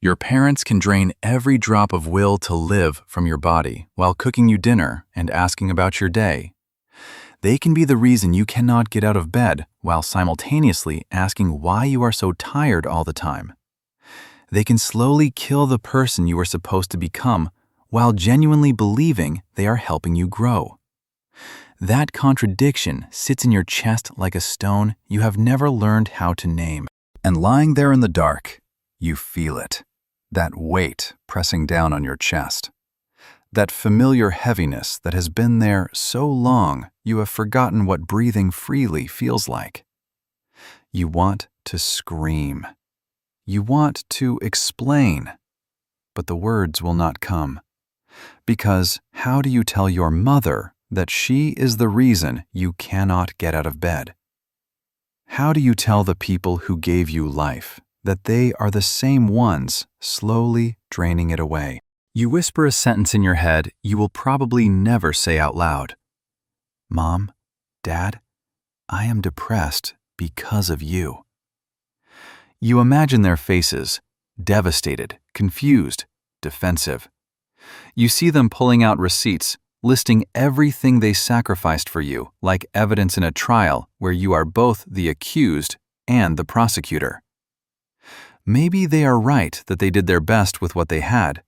Your parents can drain every drop of will to live from your body while cooking you dinner and asking about your day. They can be the reason you cannot get out of bed while simultaneously asking why you are so tired all the time. They can slowly kill the person you are supposed to become while genuinely believing they are helping you grow. That contradiction sits in your chest like a stone you have never learned how to name. And lying there in the dark, you feel it. That weight pressing down on your chest. That familiar heaviness that has been there so long you have forgotten what breathing freely feels like. You want to scream. You want to explain, but the words will not come. Because how do you tell your mother that she is the reason you cannot get out of bed? How do you tell the people who gave you life that they are the same ones slowly draining it away? You whisper a sentence in your head you will probably never say out loud. Mom, Dad, I am depressed because of you. You imagine their faces, devastated, confused, defensive. You see them pulling out receipts, listing everything they sacrificed for you, like evidence in a trial where you are both the accused and the prosecutor. Maybe they are right that they did their best with what they had,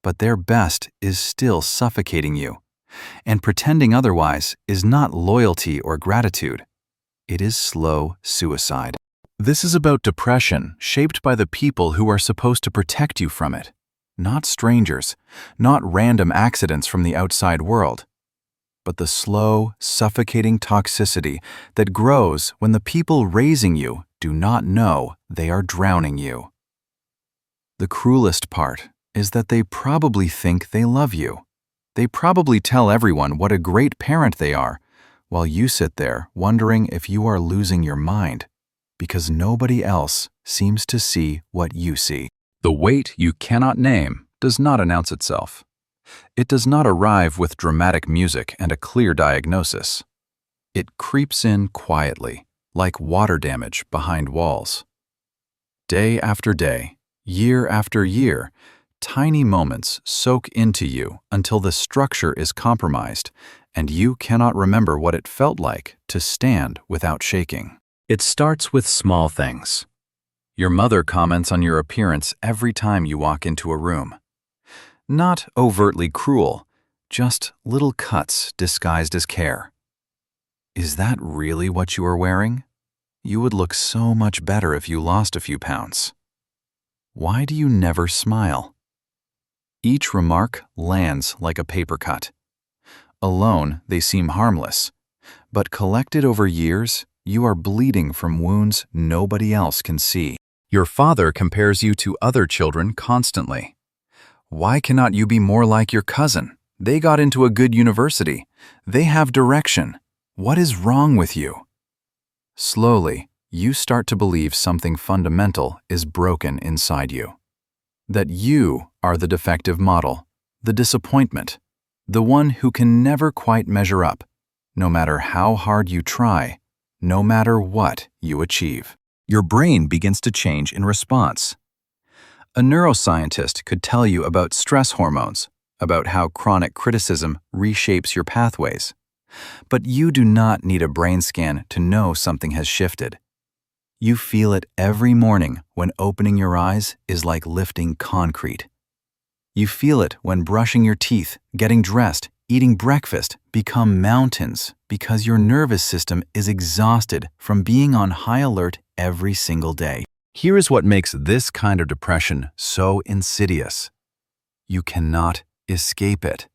but their best is still suffocating you, and pretending otherwise is not loyalty or gratitude. It is slow suicide. This is about depression shaped by the people who are supposed to protect you from it. Not strangers, not random accidents from the outside world, but the slow, suffocating toxicity that grows when the people raising you do not know they are drowning you. The cruelest part is that they probably think they love you. They probably tell everyone what a great parent they are, while you sit there wondering if you are losing your mind, because nobody else seems to see what you see. The weight you cannot name does not announce itself. It does not arrive with dramatic music and a clear diagnosis. It creeps in quietly, like water damage behind walls. Day after day, year after year, tiny moments soak into you until the structure is compromised and you cannot remember what it felt like to stand without shaking. It starts with small things. Your mother comments on your appearance every time you walk into a room. Not overtly cruel, just little cuts disguised as care. Is that really what you are wearing? You would look so much better if you lost a few pounds. Why do you never smile? Each remark lands like a paper cut. Alone, they seem harmless, but collected over years, you are bleeding from wounds nobody else can see. Your father compares you to other children constantly. Why cannot you be more like your cousin? They got into a good university. They have direction. What is wrong with you? Slowly, you start to believe something fundamental is broken inside you. That you are the defective model, the disappointment, the one who can never quite measure up, no matter how hard you try, no matter what you achieve. Your brain begins to change in response. A neuroscientist could tell you about stress hormones, about how chronic criticism reshapes your pathways. But you do not need a brain scan to know something has shifted. You feel it every morning when opening your eyes is like lifting concrete. You feel it when brushing your teeth, getting dressed, eating breakfast become mountains because your nervous system is exhausted from being on high alert every single day. Here is what makes this kind of depression so insidious. You cannot escape it.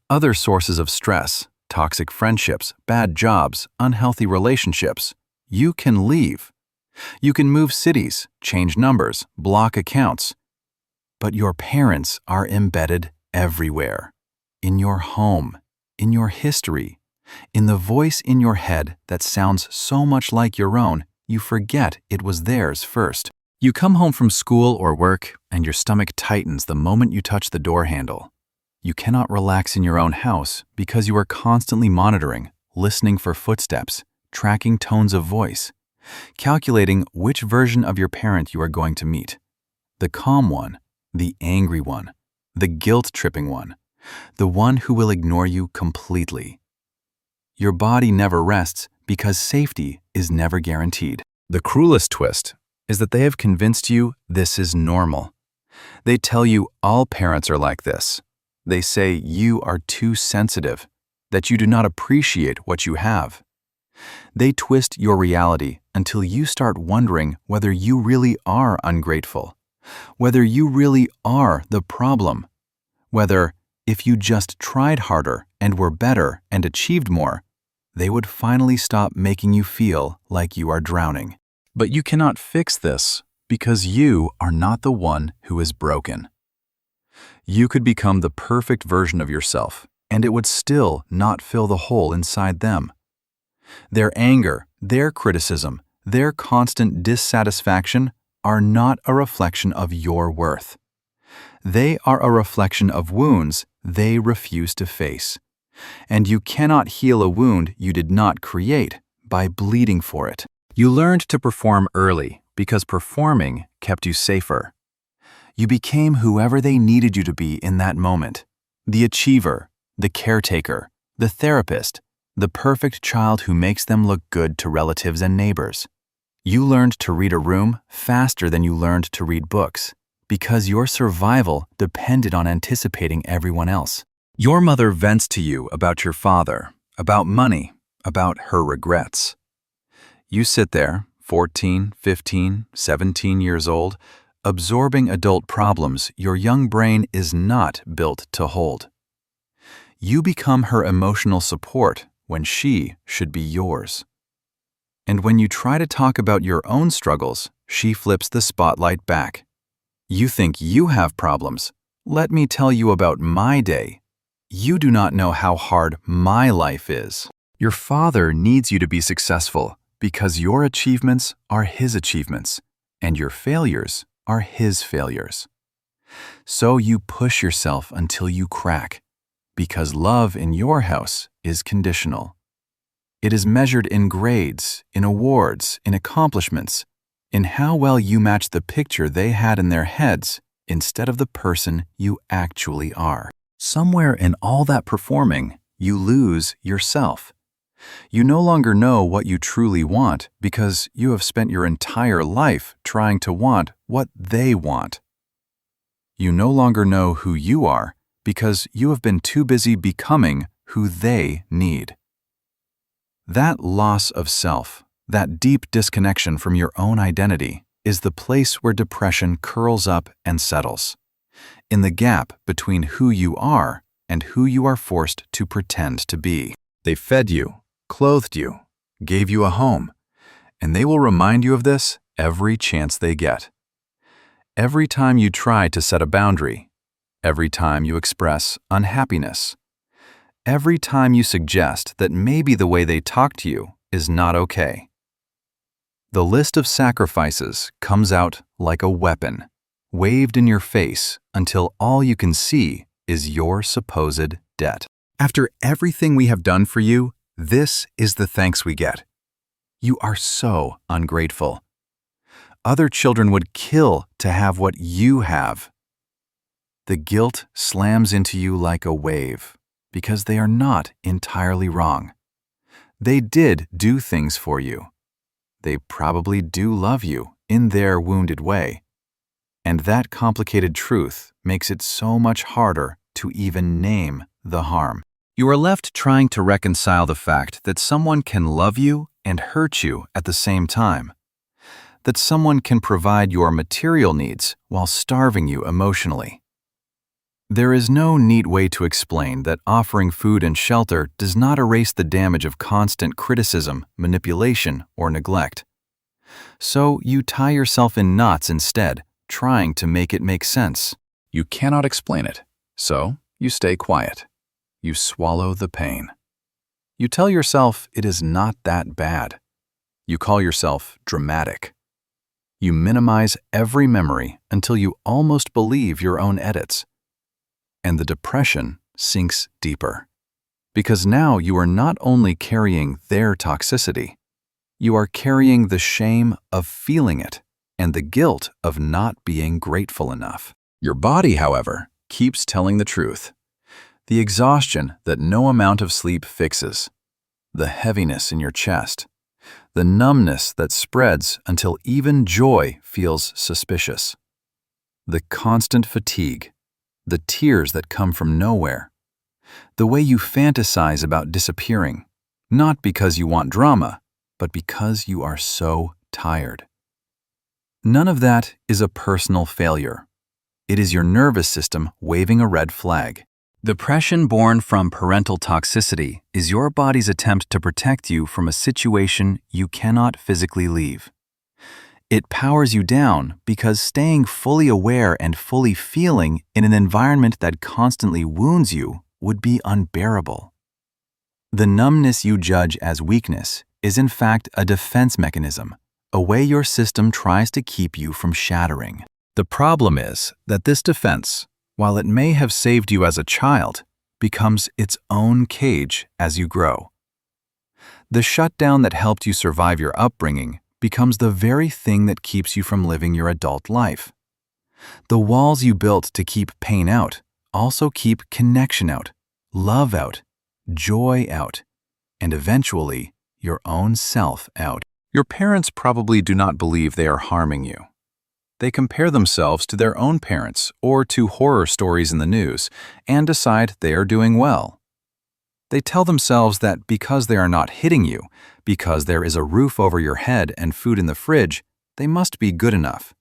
Other sources of stress, toxic friendships, bad jobs, unhealthy relationships, you can leave. You can move cities, change numbers, block accounts. But your parents are embedded everywhere. In your home, in your history, in the voice in your head that sounds so much like your own, you forget it was theirs first. You come home from school or work, and your stomach tightens the moment you touch the door handle. You cannot relax in your own house because you are constantly monitoring, listening for footsteps, tracking tones of voice, calculating which version of your parent you are going to meet. the calm one, the angry one, the guilt-tripping one, the one who will ignore you completely. Your body never rests because safety is never guaranteed. The cruelest twist is that they have convinced you this is normal. They tell you all parents are like this. They say you are too sensitive, that you do not appreciate what you have. They twist your reality until you start wondering whether you really are ungrateful, whether you really are the problem, whether, if you just tried harder and were better and achieved more, they would finally stop making you feel like you are drowning. But you cannot fix this because you are not the one who is broken. You could become the perfect version of yourself, and it would still not fill the hole inside them. Their anger, their criticism, their constant dissatisfaction are not a reflection of your worth. They are a reflection of wounds they refuse to face. And you cannot heal a wound you did not create by bleeding for it. You learned to perform early because performing kept you safer. You became whoever they needed you to be in that moment. The achiever, the caretaker, the therapist, the perfect child who makes them look good to relatives and neighbors. You learned to read a room faster than you learned to read books because your survival depended on anticipating everyone else. Your mother vents to you about your father, about money, about her regrets. You sit there, 14, 15, 17 years old, absorbing adult problems your young brain is not built to hold. You become her emotional support when she should be yours. And when you try to talk about your own struggles, she flips the spotlight back. You think you have problems. Let me tell you about my day. You do not know how hard my life is. Your father needs you to be successful because your achievements are his achievements, and your failures are his failures. So you push yourself until you crack, because love in your house is conditional. It is measured in grades, in awards, in accomplishments, in how well you match the picture they had in their heads instead of the person you actually are. Somewhere in all that performing, you lose yourself. You no longer know what you truly want because you have spent your entire life trying to want what they want. You no longer know who you are because you have been too busy becoming who they need. That loss of self, that deep disconnection from your own identity, is the place where depression curls up and settles, in the gap between who you are and who you are forced to pretend to be. They fed you, clothed you, gave you a home, and they will remind you of this every chance they get. Every time you try to set a boundary, every time you express unhappiness, every time you suggest that maybe the way they talk to you is not okay. The list of sacrifices comes out like a weapon, waved in your face until all you can see is your supposed debt. After everything we have done for you, this is the thanks we get. You are so ungrateful. Other children would kill to have what you have. The guilt slams into you like a wave because they are not entirely wrong. They did do things for you. They probably do love you in their wounded way. And that complicated truth makes it so much harder to even name the harm. You are left trying to reconcile the fact that someone can love you and hurt you at the same time. That someone can provide your material needs while starving you emotionally. There is no neat way to explain that offering food and shelter does not erase the damage of constant criticism, manipulation, or neglect. So you tie yourself in knots instead, trying to make it make sense. You cannot explain it, so you stay quiet. You swallow the pain. You tell yourself it is not that bad. You call yourself dramatic. You minimize every memory until you almost believe your own edits. And the depression sinks deeper. Because now you are not only carrying their toxicity, you are carrying the shame of feeling it. and the guilt of not being grateful enough. Your body, however, keeps telling the truth. The exhaustion that no amount of sleep fixes, the heaviness in your chest, the numbness that spreads until even joy feels suspicious, the constant fatigue, the tears that come from nowhere, the way you fantasize about disappearing, not because you want drama, but because you are so tired. None of that is a personal failure. It is your nervous system waving a red flag. Depression born from parental toxicity is your body's attempt to protect you from a situation you cannot physically leave. It powers you down because staying fully aware and fully feeling in an environment that constantly wounds you would be unbearable. The numbness you judge as weakness is in fact a defense mechanism, a way your system tries to keep you from shattering. The problem is that this defense, while it may have saved you as a child, becomes its own cage as you grow. The shutdown that helped you survive your upbringing becomes the very thing that keeps you from living your adult life. The walls you built to keep pain out also keep connection out, love out, joy out, and eventually your own self out. Your parents probably do not believe they are harming you. They compare themselves to their own parents or to horror stories in the news and decide they are doing well. They tell themselves that because they are not hitting you, because there is a roof over your head and food in the fridge, they must be good enough.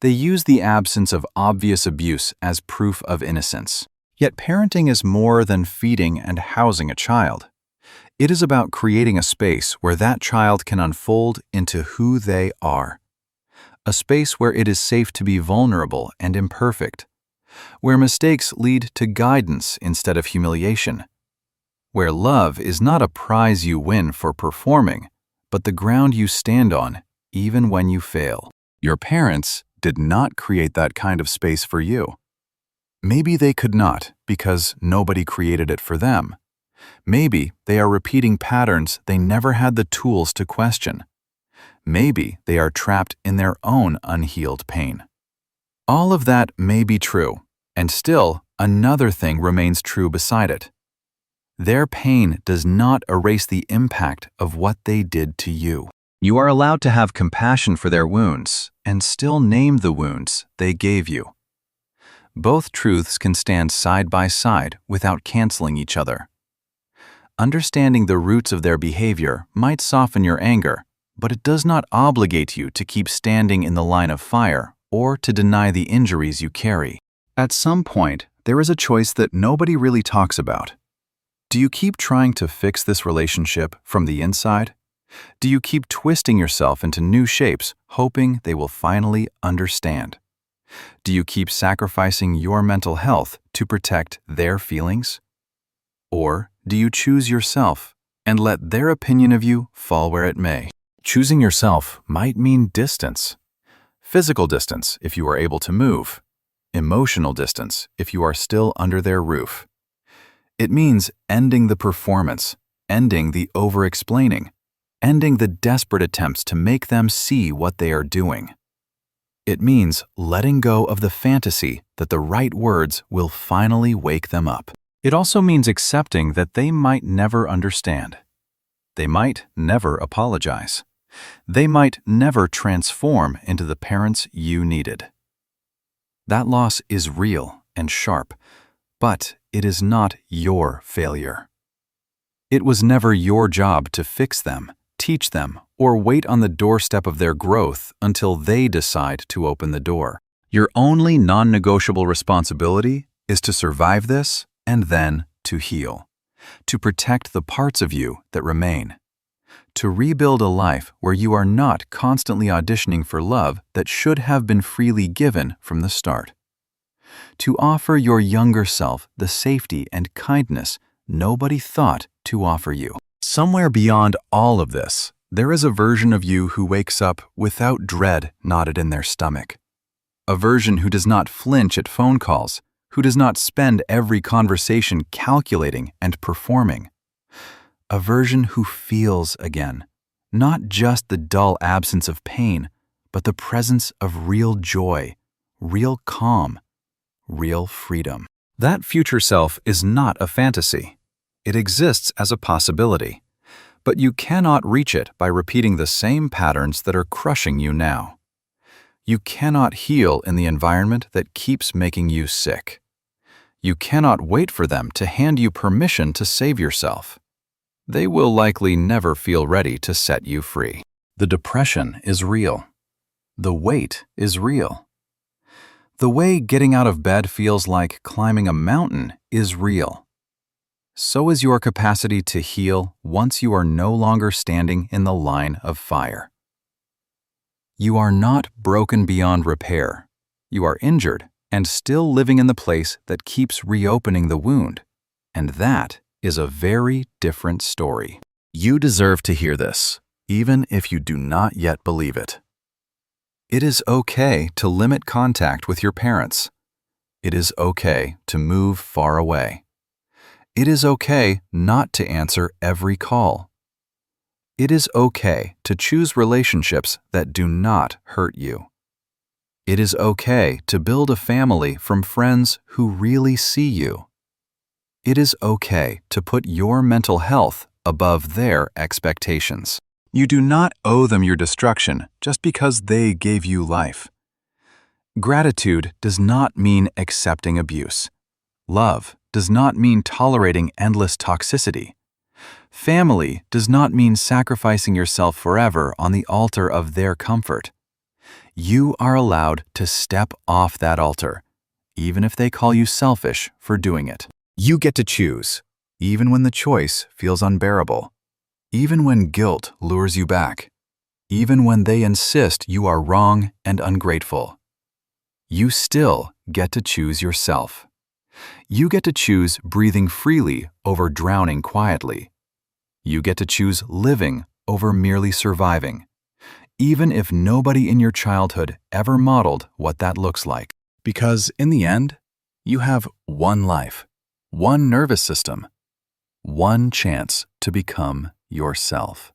They use the absence of obvious abuse as proof of innocence. Yet parenting is more than feeding and housing a child. It is about creating a space where that child can unfold into who they are. A space where it is safe to be vulnerable and imperfect, where mistakes lead to guidance instead of humiliation, where love is not a prize you win for performing, but the ground you stand on even when you fail. Your parents did not create that kind of space for you. Maybe they could not because nobody created it for them. Maybe they are repeating patterns they never had the tools to question. Maybe they are trapped in their own unhealed pain. All of that may be true, and still another thing remains true beside it. Their pain does not erase the impact of what they did to you. You are allowed to have compassion for their wounds and still name the wounds they gave you. Both truths can stand side by side without canceling each other. Understanding the roots of their behavior might soften your anger, but it does not obligate you to keep standing in the line of fire or to deny the injuries you carry. At some point, there is a choice that nobody really talks about. Do you keep trying to fix this relationship from the inside? Do you keep twisting yourself into new shapes, hoping they will finally understand? Do you keep sacrificing your mental health to protect their feelings? Or do you choose yourself and let their opinion of you fall where it may? Choosing yourself might mean distance. Physical distance if you are able to move. Emotional distance if you are still under their roof. It means ending the performance, ending the over-explaining, ending the desperate attempts to make them see what they are doing. It means letting go of the fantasy that the right words will finally wake them up. It also means accepting that they might never understand. They might never apologize. They might never transform into the parents you needed. That loss is real and sharp, but it is not your failure. It was never your job to fix them, teach them, or wait on the doorstep of their growth until they decide to open the door. Your only non-negotiable responsibility is to survive this and then to heal, to protect the parts of you that remain, to rebuild a life where you are not constantly auditioning for love that should have been freely given from the start, to offer your younger self the safety and kindness nobody thought to offer you. Somewhere beyond all of this, there is a version of you who wakes up without dread knotted in their stomach, a version who does not flinch at phone calls, who does not spend every conversation calculating and performing, a version who feels again, not just the dull absence of pain, but the presence of real joy, real calm, real freedom. That future self is not a fantasy. It exists as a possibility, but you cannot reach it by repeating the same patterns that are crushing you now. You cannot heal in the environment that keeps making you sick. You cannot wait for them to hand you permission to save yourself. They will likely never feel ready to set you free. The depression is real. The weight is real. The way getting out of bed feels like climbing a mountain is real. So is your capacity to heal once you are no longer standing in the line of fire. You are not broken beyond repair. You are injured and still living in the place that keeps reopening the wound. And that is a very different story. You deserve to hear this, even if you do not yet believe it. It is okay to limit contact with your parents. It is okay to move far away. It is okay not to answer every call. It is okay to choose relationships that do not hurt you. It is okay to build a family from friends who really see you. It is okay to put your mental health above their expectations. You do not owe them your destruction just because they gave you life. Gratitude does not mean accepting abuse. Love does not mean tolerating endless toxicity. Family does not mean sacrificing yourself forever on the altar of their comfort. You are allowed to step off that altar, even if they call you selfish for doing it. You get to choose, even when the choice feels unbearable, even when guilt lures you back, even when they insist you are wrong and ungrateful. You still get to choose yourself. You get to choose breathing freely over drowning quietly. You get to choose living over merely surviving, even if nobody in your childhood ever modeled what that looks like. Because in the end, you have one life, one nervous system, one chance to become yourself.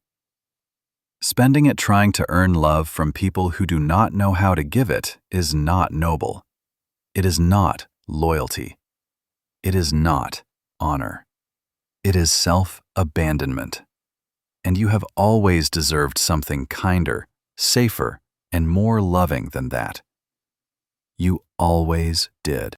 Spending it trying to earn love from people who do not know how to give it is not noble. It is not loyalty. It is not honor. It is self-abandonment. And you have always deserved something kinder, safer, and more loving than that. You always did.